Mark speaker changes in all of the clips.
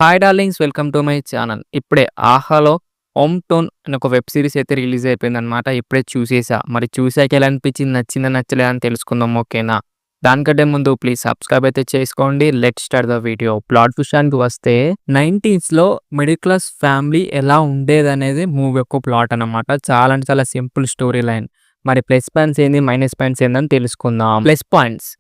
Speaker 1: Hi darlings, welcome to my channel. ఇప్పుడే 'ఆహాలో' 'home toon' అనే ఒక వెబ్ సిరీస్ అయితే రిలీజ్ అయిపోయిందనమాట. ఇప్పుడే చూసేసా. మరి చూసాక ఎలా అనిపించింది? నచ్చిందా? నచ్చలేదా? అని తెలుసుకుందాం. ఓకేనా? దానికంటే ముందు ప్లీజ్ సబ్స్క్రైబ్ అయితే చేసుకోండి. Let's start the video. Plot విషయానికి వస్తే 90స్‌లో మిడిల్ క్లాస్ ఫ్యామిలీ ఎలా ఉండేదనేది మూవీ యొక్క ప్లాట్ అనమాట. చాలా అంటే చాలా సింపుల్ స్టోరీ లైన్. మరి ప్లస్ పాయింట్స్ ఏంది? మైనస్ పాయింట్స్ ఏందని తెలుసుకుందాం. ప్లస్ పాయింట్స్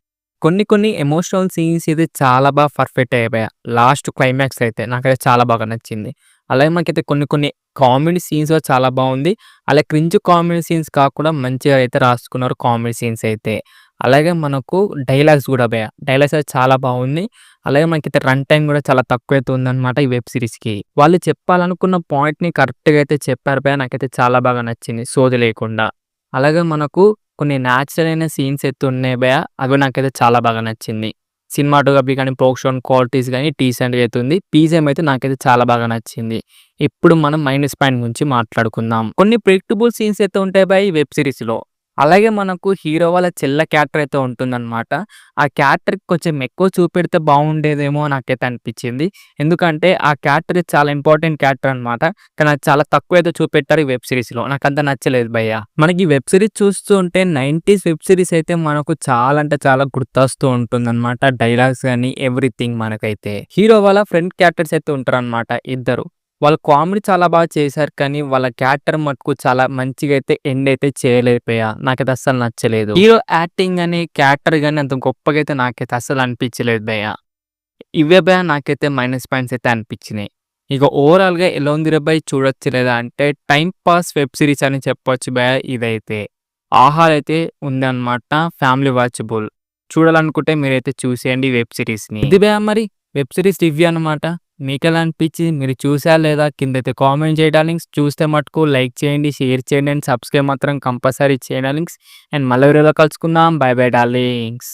Speaker 1: కొన్ని కొన్ని ఎమోషనల్ సీన్స్ అయితే చాలా బాగా పర్ఫెక్ట్ అయిపోయాయి. లాస్ట్ క్లైమాక్స్ అయితే నాకైతే చాలా బాగా నచ్చింది. అలాగే మనకైతే కొన్ని కొన్ని కామెడీ సీన్స్ కూడా చాలా బాగుంది. అలా క్రింజ్ కామెడీ సీన్స్ కాకుండా మంచిగా అయితే రాసుకున్నారు కామెడీ సీన్స్ అయితే. అలాగే మనకు డైలాగ్స్ కూడా భయ్యా. డైలాగ్స్ అయితే చాలా బాగుంది. అలాగే మనకైతే రన్ టైమ్ కూడా చాలా తక్కువైతే ఉందన్నమాట ఈ వెబ్ సిరీస్‌కి. వాళ్ళు చెప్పాలనుకున్న పాయింట్‌ని కరెక్ట్‌గా అయితే చెప్పారు భయ్యా. నాకైతే చాలా బాగా నచ్చింది సోది లేకుండా. అలాగే మనకు కొన్ని న్యాచురల్ అయిన సీన్స్ అయితే ఉన్నాయి భయ్యా. అవి నాకైతే చాలా బాగా నచ్చింది. సినిమాటోగ్రఫీ కానీ, ప్రొడక్షన్ క్వాలిటీస్ గానీ డీసెంట్‌గా అయితే ఉంది. పీజీఎం అయితే నాకైతే చాలా బాగా నచ్చింది. ఇప్పుడు మనం మైనస్ పాయింట్ గురించి మాట్లాడుకుందాం. కొన్ని ప్రెడిక్టబుల్ సీన్స్ అయితే ఉంటాయి భయ్ ఈ వెబ్ సిరీస్‌లో. అలాగే మనకు హీరో వాళ్ళ చెల్ల క్యారెక్టర్ అయితే ఉంటుందన్నమాట. ఆ క్యారెక్టర్‌కి కొంచెం ఎక్కువ చూపెడితే బాగుండేదేమో నాకైతే అనిపించింది. ఎందుకంటే ఆ క్యారెక్టర్ చాలా ఇంపార్టెంట్ క్యారెక్టర్ అనమాట. కానీ అది చాలా తక్కువ అయితే చూపెట్టారు ఈ వెబ్ సిరీస్‌లో. నాకంత నచ్చలేదు భయ్య. మనకి ఈ వెబ్ సిరీస్ చూస్తూ ఉంటే 90స్ వెబ్ సిరీస్ అయితే మనకు చాలా అంటే చాలా గుర్తొస్తూ ఉంటుందన్నమాట. డైలాగ్స్ గాని ఎవ్రీథింగ్ మనకైతే. హీరో వాళ్ళ ఫ్రెండ్ క్యారెక్టర్స్ అయితే ఉంటారన్నమాట ఇద్దరు. వాళ్ళు కామెడీ చాలా బాగా చేశారు. కానీ వాళ్ళ క్యారెక్టర్ మటుకు చాలా మంచిగా అయితే ఎండ్ అయితే చేయలేకపోయా. నాకైతే అస్సలు నచ్చలేదు. హీరో యాక్టింగ్ గాని, క్యారెక్టర్ గాని అంత గొప్పగా అయితే నాకైతే అస్సలు అనిపించలేదు భయ్య. ఇవే భయ్య నాకైతే మైనస్ పాయింట్స్ అయితే అనిపించినాయి. ఇక ఓవరాల్‌గా ఎలా ఉంది రే భయ్ చూడొచ్చు లేదా అంటే టైమ్ పాస్ వెబ్ సిరీస్ అని చెప్పొచ్చు భయ్య ఇదైతే. 'ఆహా' అయితే ఉందన్నమాట. Family watchable. చూడాలనుకుంటే మీరైతే చూసేయండి ఈ వెబ్ సిరీస్‌ని. ఇది భయ్య మరి వెబ్ సిరీస్ రివ్యూ అన్నమాట. మీకెలా అనిపించింది? మీరు చూసారా లేదా? కిందైతే కామెంట్ చేయండి డార్లింగ్స్. చూస్తే మటుకు లైక్ చేయండి, షేర్ చేయండి అండ్ సబ్స్క్రైబ్ మాత్రం కంపల్సరీ చేయండి డార్లింగ్స్. అండ్ మళ్ళీ వీడియోలో కలుసుకుందాం. By by darlings.